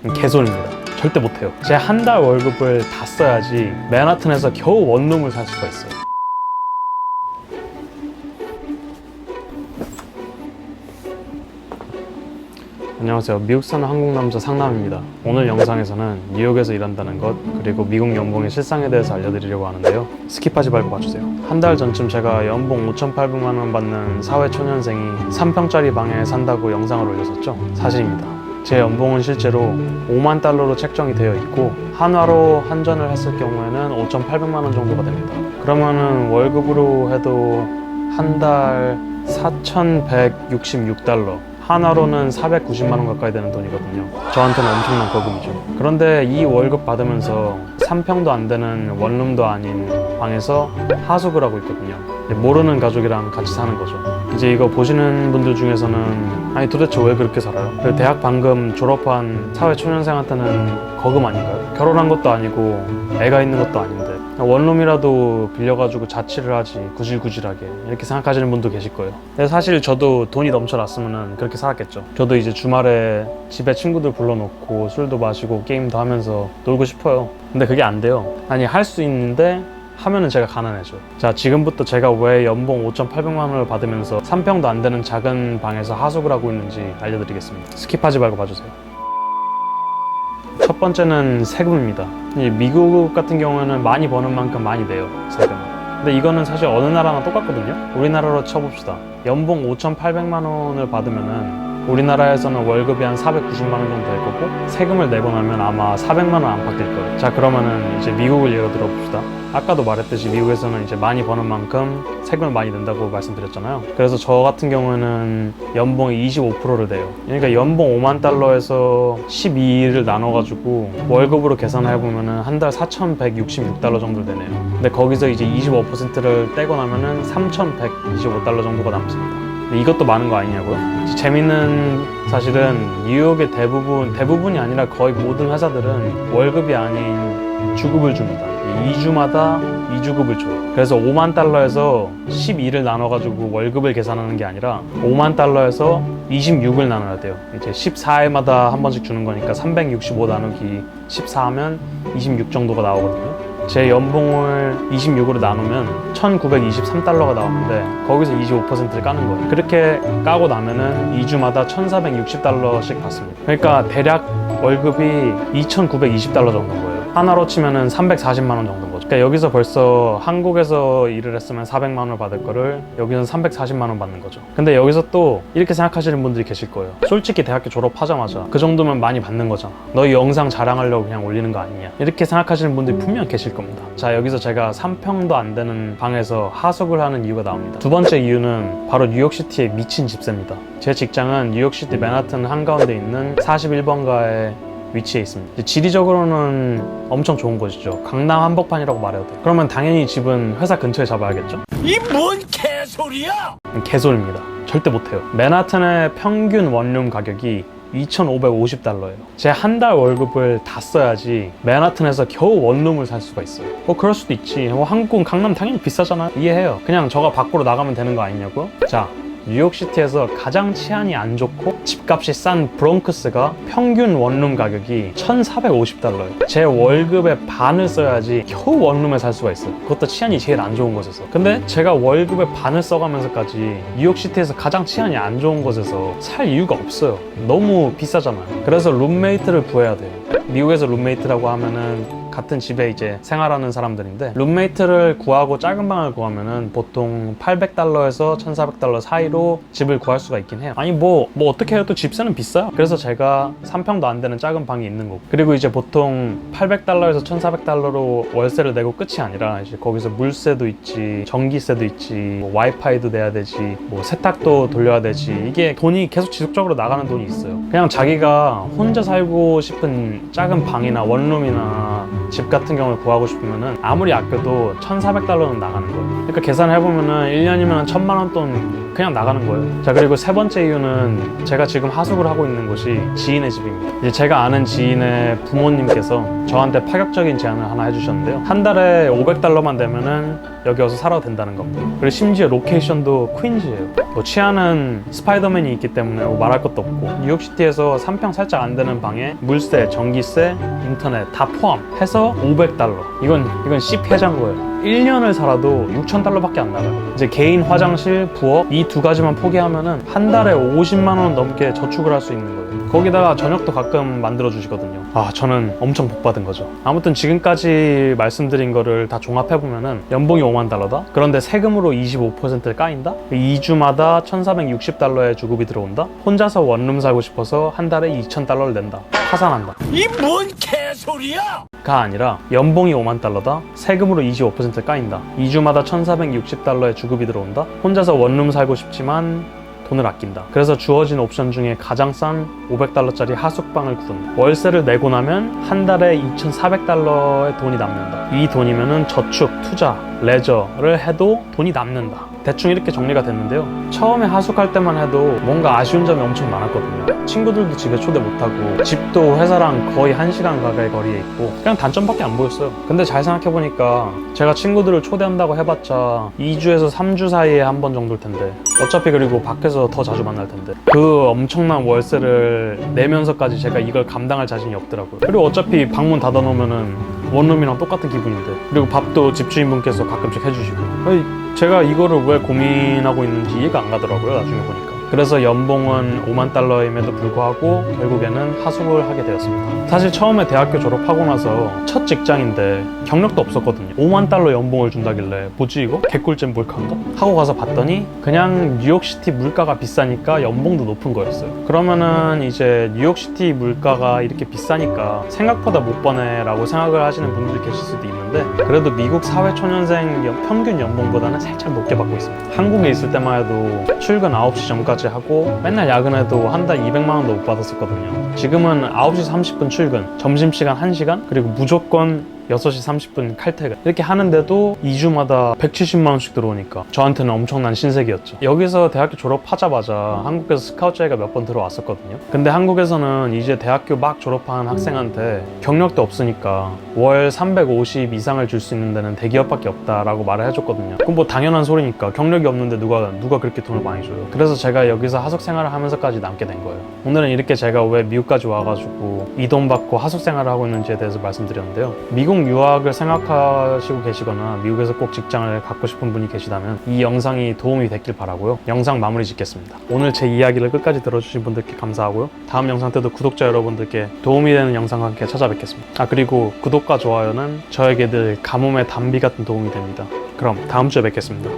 개소리입니다. 절대 못해요. 제 한 달 월급을 다 써야지 맨하튼에서 겨우 원룸을 살 수가 있어요. 안녕하세요. 미국 사는 한국 남자 상남입니다. 오늘 영상에서는 뉴욕에서 일한다는 것, 그리고 미국 연봉의 실상에 대해서 알려드리려고 하는데요. 스킵하지 말고 봐주세요. 한 달 전쯤 제가 연봉 5,800만 원 받는 사회초년생이 3평짜리 방에 산다고 영상을 올렸었죠. 사실입니다. 제 연봉은 실제로 5만 달러로 책정이 되어 있고 한화로 환전을 했을 경우에는 5,800만 원 정도가 됩니다. 그러면은 월급으로 해도 한 달 4,166달러, 한화로는 490만 원 가까이 되는 돈이거든요. 저한테는 엄청난 거금이죠. 그런데 이 월급 받으면서 3평도 안 되는 원룸도 아닌 방에서 하숙을 하고 있거든요. 모르는 가족이랑 같이 사는 거죠. 이제 이거 보시는 분들 중에서는 아니 도대체 왜 그렇게 살아요? 대학 방금 졸업한 사회초년생한테는 거금 아닌가요? 결혼한 것도 아니고 애가 있는 것도 아닌데 원룸이라도 빌려가지고 자취를 하지 구질구질하게 이렇게 생각하시는 분도 계실 거예요. 근데 사실 저도 돈이 넘쳐났으면 그렇게 살았겠죠. 저도 이제 주말에 집에 친구들 불러놓고 술도 마시고 게임도 하면서 놀고 싶어요. 근데 그게 안 돼요. 아니 할 수 있는데 하면은 제가 가난해져요. 자, 지금부터 제가 왜 연봉 5,800만 원을 받으면서 3평도 안 되는 작은 방에서 하숙을 하고 있는지 알려드리겠습니다. 스킵하지 말고 봐주세요. 첫 번째는 세금입니다. 미국 같은 경우에는 많이 버는 만큼 많이 내요, 세금. 근데 이거는 사실 어느 나라나 똑같거든요. 우리나라로 쳐봅시다. 연봉 5,800만 원을 받으면은 우리나라에서는 월급이 한 490만 원 정도 될 거고 세금을 내고 나면 아마 400만 원 안팎 될 거예요. 자, 그러면은 이제 미국을 예로 들어 봅시다. 아까도 말했듯이 미국에서는 이제 많이 버는 만큼 세금을 많이 낸다고 말씀드렸잖아요. 그래서 저 같은 경우는 연봉이 25%를 내요. 그러니까 연봉 5만 달러에서 12를 나눠가지고 월급으로 계산을 해보면은 한 달 4,166달러 정도 되네요. 근데 거기서 이제 25%를 떼고 나면은 3,125달러 정도가 남습니다. 이것도 많은 거 아니냐고요? 재밌는 사실은 뉴욕의 대부분이 아니라 거의 모든 회사들은 월급이 아닌 주급을 줍니다. 2주마다 2주급을 줘요. 그래서 5만 달러에서 12를 나눠가지고 월급을 계산하는 게 아니라 5만 달러에서 26을 나눠야 돼요. 이제 14일마다 한 번씩 주는 거니까 365 나누기 14 하면 26 정도가 나오거든요. 제 연봉을 26으로 나누면 1,923달러가 나오는데 거기서 25%를 까는 거예요. 그렇게 까고 나면은 2주마다 1,460달러씩 받습니다. 그러니까 대략 월급이 2,920달러 정도인 거예요. 하나로 치면은 340만 원 정도인 거죠. 그러니까 여기서 벌써 한국에서 일을 했으면 400만 원을 받을 거를 여기서는 340만 원 받는 거죠. 근데 여기서 또 이렇게 생각하시는 분들이 계실 거예요. 솔직히 대학교 졸업하자마자 그 정도면 많이 받는 거잖아. 너희 영상 자랑하려고 그냥 올리는 거 아니냐. 이렇게 생각하시는 분들이 분명 계실 겁니다. 자, 여기서 제가 3평도 안 되는 방에서 하숙을 하는 이유가 나옵니다. 두 번째 이유는 바로 뉴욕시티의 미친 집세입니다. 제 직장은 뉴욕시티 맨하튼 한가운데 있는 41번가에 위치해 있습니다. 지리적으로는 엄청 좋은 곳이죠. 강남 한복판이라고 말해도 돼요. 그러면 당연히 집은 회사 근처에 잡아야겠죠? 이 뭔 개소리야! 개소리입니다. 절대 못해요. 맨하튼의 평균 원룸 가격이 2,550달러예요. 제 한 달 월급을 다 써야지 맨하튼에서 겨우 원룸을 살 수가 있어요. 그럴 수도 있지. 한국은 강남 당연히 비싸잖아요. 이해해요. 그냥 저가 밖으로 나가면 되는 거 아니냐고요? 자, 뉴욕시티에서 가장 치안이 안 좋고 집값이 싼 브롱크스가 평균 원룸 가격이 1,450달러예요. 제 월급의 반을 써야지 겨우 원룸에 살 수가 있어요. 그것도 치안이 제일 안 좋은 곳에서. 근데 제가 월급의 반을 써가면서까지 뉴욕시티에서 가장 치안이 안 좋은 곳에서 살 이유가 없어요. 너무 비싸잖아요. 그래서 룸메이트를 구해야 돼요. 미국에서 룸메이트라고 하면은 같은 집에 이제 생활하는 사람들인데 룸메이트를 구하고 작은 방을 구하면은 보통 800달러에서 1,400달러 사이로 집을 구할 수가 있긴 해요. 아니 뭐 어떻게 해도 집세는 비싸요. 그래서 제가 3평도 안 되는 작은 방이 있는 거고, 그리고 이제 보통 800달러에서 1,400달러로 월세를 내고 끝이 아니라 이제 거기서 물세도 있지, 전기세도 있지, 뭐 와이파이도 내야 되지, 뭐 세탁도 돌려야 되지. 이게 돈이 계속 지속적으로 나가는 돈이 있어요. 그냥 자기가 혼자 살고 싶은 작은 방이나 원룸이나 집 같은 경우를 구하고 싶으면은 아무리 아껴도 1,400달러는 나가는 거예요. 그러니까 계산을 해보면은 1년이면 1,000만 원 돈 그냥 나가는 거예요. 자, 그리고 세 번째 이유는 제가 지금 하숙을 하고 있는 곳이 지인의 집입니다. 이제 제가 아는 지인의 부모님께서 저한테 파격적인 제안을 하나 해주셨는데요. 한 달에 500달러만 되면은 여기 와서 살아도 된다는 겁니다. 그리고 심지어 로케이션도 퀸즈예요. 뭐 치아는 스파이더맨이 있기 때문에 뭐 말할 것도 없고, 뉴욕시티에서 3평 살짝 안 되는 방에 물세, 전기세, 인터넷 다 포함해서 $500. 이건 씹해잔 거예요. 1년을 살아도 $6,000밖에 안 나가요. 이제 개인 화장실, 부엌 이 두 가지만 포기하면은 한 달에 50만 원 넘게 저축을 할 수 있는 거예요. 거기다가 저녁도 가끔 만들어 주시거든요. 저는 엄청 복 받은 거죠. 아무튼 지금까지 말씀드린 거를 다 종합해 보면은 연봉이 $50,000다. 그런데 세금으로 25%를 까인다. 2주마다 $1,460의 주급이 들어온다. 혼자서 원룸 살고 싶어서 한 달에 $2,000를 낸다. 파산한다. 이 뭔 개소리야? 가 아니라 연봉이 $50,000다. 세금으로 25% 까인다. 2주마다 $1,460의 주급이 들어온다. 혼자서 원룸 살고 싶지만 돈을 아낀다. 그래서 주어진 옵션 중에 가장 싼 $500짜리 하숙방을 구른다. 월세를 내고 나면 한 달에 $2,400의 돈이 남는다. 이 돈이면은 저축, 투자, 레저를 해도 돈이 남는다. 대충 이렇게 정리가 됐는데요. 처음에 하숙할 때만 해도 뭔가 아쉬운 점이 엄청 많았거든요. 친구들도 집에 초대 못하고, 집도 회사랑 거의 1시간 가까이 거리에 있고, 그냥 단점밖에 안 보였어요. 근데 잘 생각해보니까 제가 친구들을 초대한다고 해봤자 2주에서 3주 사이에 한 번 정도일 텐데, 어차피 그리고 밖에서 더 자주 만날 텐데, 그 엄청난 월세를 내면서까지 제가 이걸 감당할 자신이 없더라고요. 그리고 어차피 방문 닫아놓으면은 원룸이랑 똑같은 기분인데, 그리고 밥도 집주인분께서 가끔씩 해주시고, 아니, 제가 이거를 왜 고민하고 있는지 이해가 안 가더라고요, 나중에 보니까. 그래서 연봉은 $50,000임에도 불구하고 결국에는 하숙을 하게 되었습니다. 사실 처음에 대학교 졸업하고 나서 첫 직장인데 경력도 없었거든요. $50,000 연봉을 준다길래 뭐지 이거? 개꿀잼 몰카인가? 하고 가서 봤더니 그냥 뉴욕시티 물가가 비싸니까 연봉도 높은 거였어요. 그러면은 이제 뉴욕시티 물가가 이렇게 비싸니까 생각보다 못 버네 라고 생각을 하시는 분들이 계실 수도 있는데, 그래도 미국 사회초년생 평균 연봉보다는 살짝 높게 받고 있습니다. 한국에 있을 때만 해도 출근 9시 전까지 하고 맨날 야근해도 한 달 200만 원도 못 받았었거든요. 지금은 9시 30분 출근, 점심시간 1시간, 그리고 무조건 6시 30분 칼퇴근 이렇게 하는데도 2주마다 170만 원씩 들어오니까 저한테는 엄청난 신세계였죠. 여기서 대학교 졸업하자마자 한국에서 스카우트 제의가 몇 번 들어왔었거든요. 근데 한국에서는 이제 대학교 막 졸업한 학생한테 경력도 없으니까 월 350 이상을 줄 수 있는 데는 대기업밖에 없다라고 말을 해줬거든요. 그럼 뭐 당연한 소리니까, 경력이 없는데 누가 그렇게 돈을 많이 줘요. 그래서 제가 여기서 하숙 생활을 하면서까지 남게 된 거예요. 오늘은 이렇게 제가 왜 미국까지 와가지고 이 돈 받고 하숙 생활을 하고 있는지에 대해서 말씀드렸는데요. 미국 유학을 생각하시고 계시거나 미국에서 꼭 직장을 갖고 싶은 분이 계시다면 이 영상이 도움이 됐길 바라고요. 영상 마무리 짓겠습니다. 오늘 제 이야기를 끝까지 들어주신 분들께 감사하고요. 다음 영상 때도 구독자 여러분들께 도움이 되는 영상과 함께 찾아뵙겠습니다. 그리고 구독과 좋아요는 저에게 늘 가뭄의 단비 같은 도움이 됩니다. 그럼 다음 주에 뵙겠습니다.